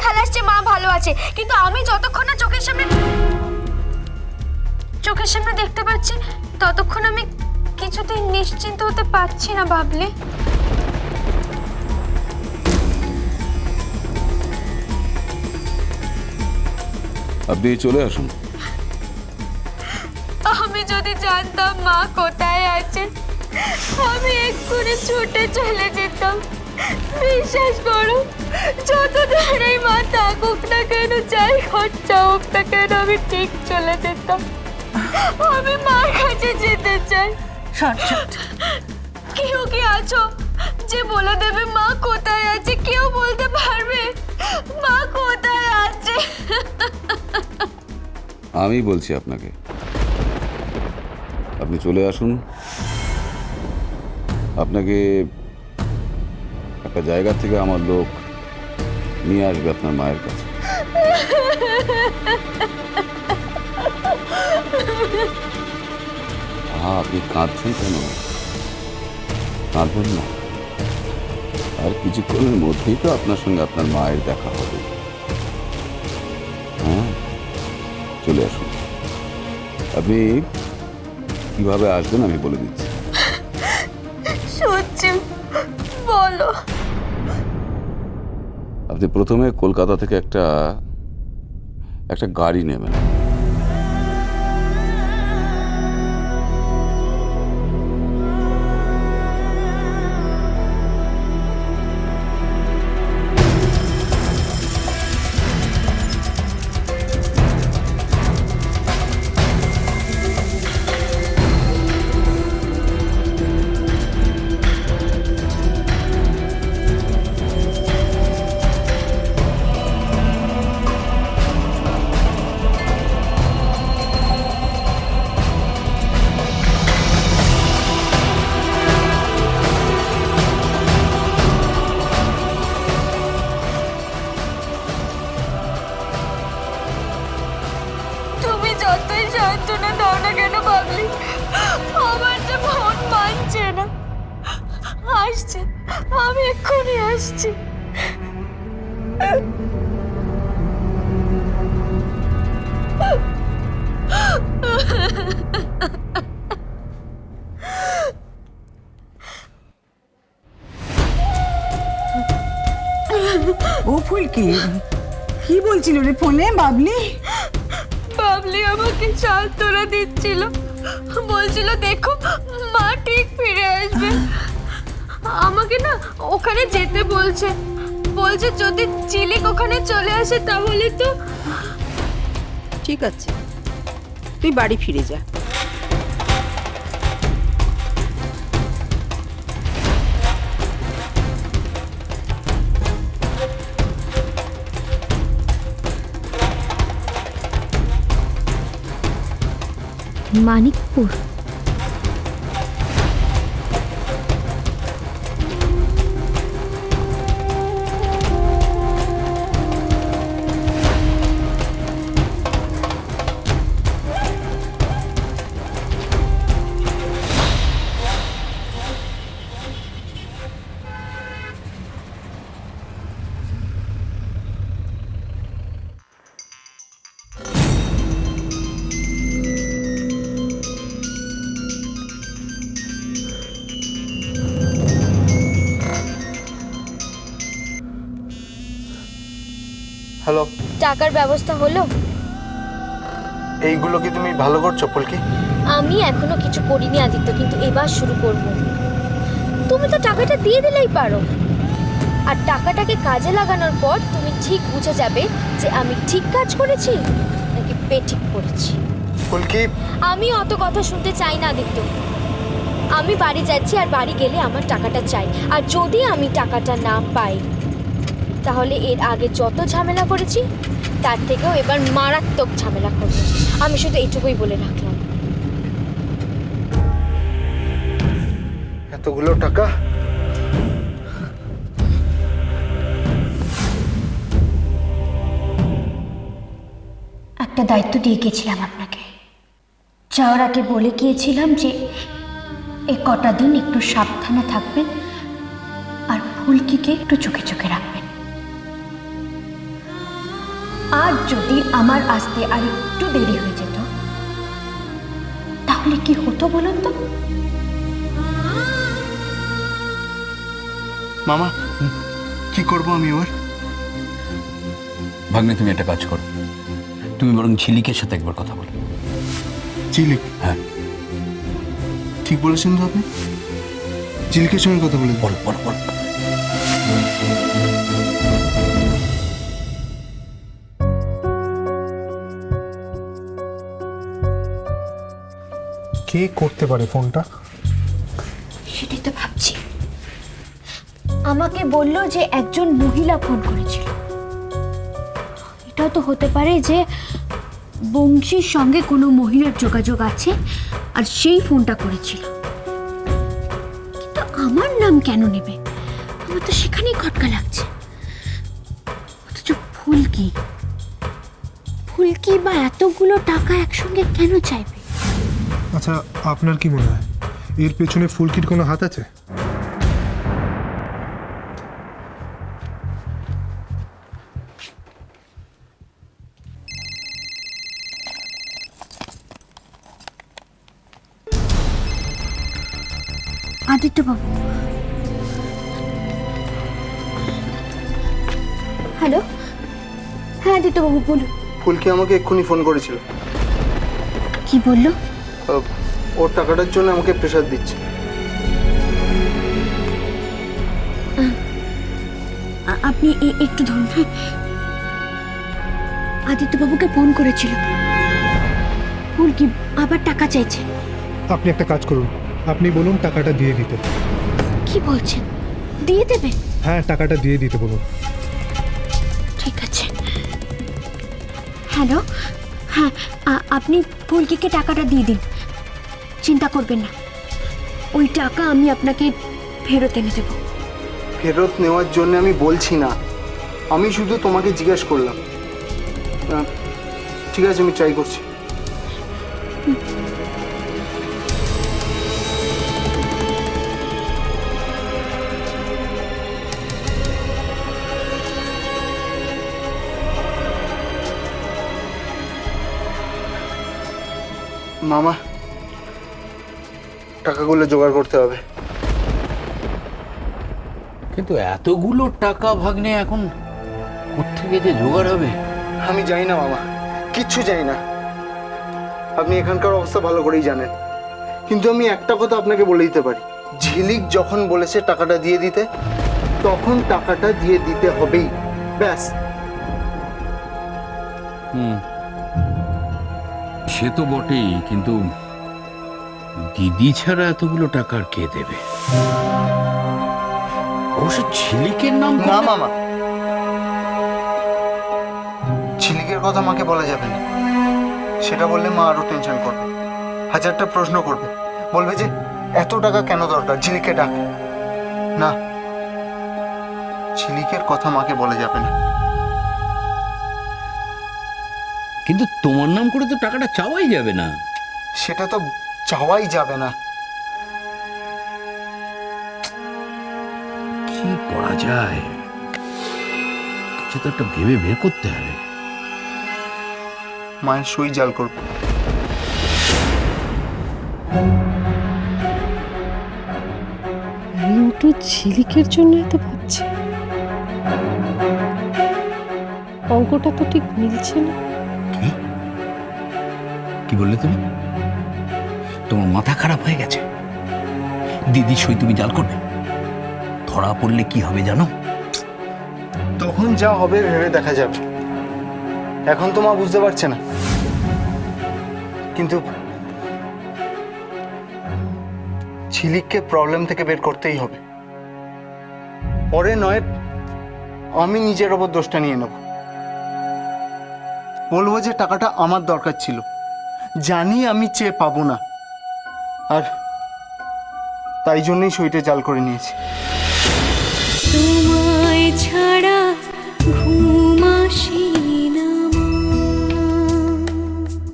খালাস যে মা ভালো আছে, কিন্তু আমি যতক্ষণ না চোখের সামনে দেখতে পাচ্ছি ততক্ষণ আমি কিছুতেই নিশ্চিন্ত হতে পারছি না বাবলি। আপনি চলে আসুন। আমি যদি জানতাম মা কোথায় আছে আমি এক্ষুনি ছুটে চলে যেতাম। বিশ্বাস করো, যত দূরেই মা থাকুক না কেন, যাই খরচা হোক না কেন, আমি ঠিক চলে যেতাম। আমি মার কাছে যেতে চাই। কেউ কি আছো যে বলে দেবে মা কোথায় আছে? কেউ বলতে পারবে মা কোথায় আছে? আমি বলছি আপনাকে, আপনি চলে আসুন। আপনাকে একটা জায়গা থেকে আমার লোক নিয়ে আসবে আপনার মায়ের কাছে। আপনি কাঁদছেন কেন? কাঁদবেন না, আর কিছুক্ষণের মধ্যেই তো আপনার সঙ্গে আপনার মায়ের দেখা হবে। হ্যাঁ, চলে আসুন। আপনি কিভাবে আসবেন আমি বলে দিচ্ছি। সত্যি বলো। আপনি প্রথমে কলকাতা থেকে একটা গাড়ি নেবেন। তুমি যতই সান্ত্বনা দাও না কেন বাবলি, আমার যে মন মানছে না। আসছে, আমি এক্ষুনি আসছি। ও ফুলকি, কি বলছিল রে ফোনে বাবলি? বাবলি আমাকে সান্ত্বনা দিচ্ছিল, বলছিল দেখো মা ঠিক ফিরে আসবে। আমাকে না ওখানে যেতে বলছে, বলছে যদি চিলিক ওখানে চলে আসে তাহলে তো। ঠিক আছে, তুই বাড়ি ফিরে যা। মানিকপুর? হ্যালো, টাকার ব্যবস্থা হলো? এইগুলো কি তুমি ভালো করছো ফুলকি? আমি এখনো কিছু করিনি আদিত্য, কিন্তু এবার শুরু করব। তুমি তো টাকাটা দিয়ে দিলেই পারো, আর টাকাটাকে কাজে লাগানোর পর তুমি ঠিক বুঝে যাবে যে আমি ঠিক কাজ করেছি নাকি বেঠিক করেছি। ফুলকি, আমি অত কথা শুনতে চাই না আদিত্য। আমি বাড়ি যাচ্ছি, আর বাড়ি গেলে আমার টাকাটা চাই। আর যদি আমি টাকাটা না পাই তাহলে এর আগে যত ঝামেলা করেছি তার থেকেও এবার মারাত্মক ঝামেলা করব। আমি শুধু এইটুকুই বলে রাখলাম। এতগুলো টাকা? একটা দায়িত্ব দিয়ে গেছিলাম আপনাকে। যাওয়ার আগে বলে গিয়েছিলাম যে এই কটা দিন একটু সাবধানে থাকবেন আর ফুলকিকে একটু চোখে চোখে রাখবেন। আর যদি আমার আসতে আর একটু দেরি হয়ে যেত তাহলে কি হতো বলুন তো? মামা কি করব আমি এবার? ভাগ্নে, তুমি একটা কাজ করো, তুমি বরং ঝিলিকের সাথে একবার কথা বলো। ঝিলিক? হ্যাঁ, ঠিক বলেছেন তো আপনি, ঝিলিকের সঙ্গে কথা বলে বলো বলো বলো। কে করতে পারে ফোনটা? সেটাই তো ভাবছি। আমাকে বলল যে একজন মহিলা ফোন করেছিল। এটাও তো হতে পারে যে বংশীর সঙ্গে কোনো মহিলার যোগাযোগ আছে আর সেই ফোনটা করেছিল। কিন্তু আমার নাম কেন নেবে? আমার তো সেখানেই খটকা লাগছে। অথচ ফুলকি বা এতগুলো টাকা একসঙ্গে কেন চাইবে? আচ্ছা, আপনার কি মনে হয় এর পেছনে ফুলকির কোনো হাত আছে? আদিত্যবাবু, হ্যালো। হ্যাঁ আদিত্যবাবু বলুন। ফুলকি আমাকে এক্ষুনি ফোন করেছিল। কি বললো? ওর টাকাটার জন্য আমাকে প্রেশার দিচ্ছে। আপনি একটু ধরুন। হ্যাঁ, আদিত্যবাবুকে ফোন করেছিল, ফুলকি আবার টাকা চাইছে। আপনি একটা কাজ করুন, আপনি বলুন টাকাটা দিয়ে দিতে। কি বলছেন? দিয়ে দেবে? হ্যাঁ, টাকাটা দিয়ে দিতে বলুন। ঠিক আছে। হ্যালো, হ্যাঁ আপনি ফুলকিকে টাকাটা দিয়ে দিন, চিন্তা করবেন না। ওই টাকা আমি আপনাকে ফেরত এনে দেবো। ফেরত নেওয়ার জন্য আমি বলছি না, আমি শুধু তোমাকে জিজ্ঞেস করলাম। ঠিক আছে, আমি ট্রাই করছি। মামা, টাকাগুলো জোগাড় করতে হবে। কিন্তু এতগুলো টাকা ভাগ্নে এখন কোত্থেকে যে জোগাড় হবে? আমি জানি না মামা, কিচ্ছু জানি না। আপনি এখানকার অবস্থা ভালো করেই জানেন। কিন্তু আমি একটা কথা আপনাকে বলে দিতে পারি, ঝিলিক যখন বলেছে টাকাটা দিয়ে দিতে, তখন টাকাটা দিয়ে দিতে হবেই, ব্যাস। সে তো বটেই, কিন্তু দিদি ছাড়া এতগুলো টাকা আর কে দেবে? অবশ্য ঝিলিকের নাম না মামা, ঝিলিকের কথা মাকে বলা যাবে না। সেটা বললে মা আরো টেনশন করবে, হাজারটা প্রশ্ন করবে, বলবে যে এত টাকা কেন দরকার, ঝিলিককে ডাক। না, ঝিলিকের কথা মাকে বলা যাবে না। কিন্তু তোমার নাম করে তো টাকাটা চাওয়াই যাবে না। সেটা তো চাওয়াই যাবে না। কি করা যায়? কিছু তো একটা ভেবে বের করতে হবে। মায়ের সই জাল করবে। রিন্টু ঝিলিকের জন্য এত ভাবছে, অঙ্কটা তো ঠিক মিলছে না। কি বললে তুমি? তোমার মাথা খারাপ হয়ে গেছে? দিদি সই তুমি জাল করবে? ধরা পড়লে কি হবে জানো? তখন যা হবে ভেবে দেখা যাবে। এখন তো মা বুঝতে পারছে না, কিন্তু ঝিলিককে প্রবলেম থেকে বের করতেই হবে। পরে নয়, আমি নিজের ওপর দোষটা নিয়ে নেব। বলবো যে টাকাটা আমার দরকার ছিল, জানি আমি চেয়ে পাবো না, আর তাই জন্যই সইটা জাল করে নিয়েছি। তোমায় ছাড়া ঘুম আসে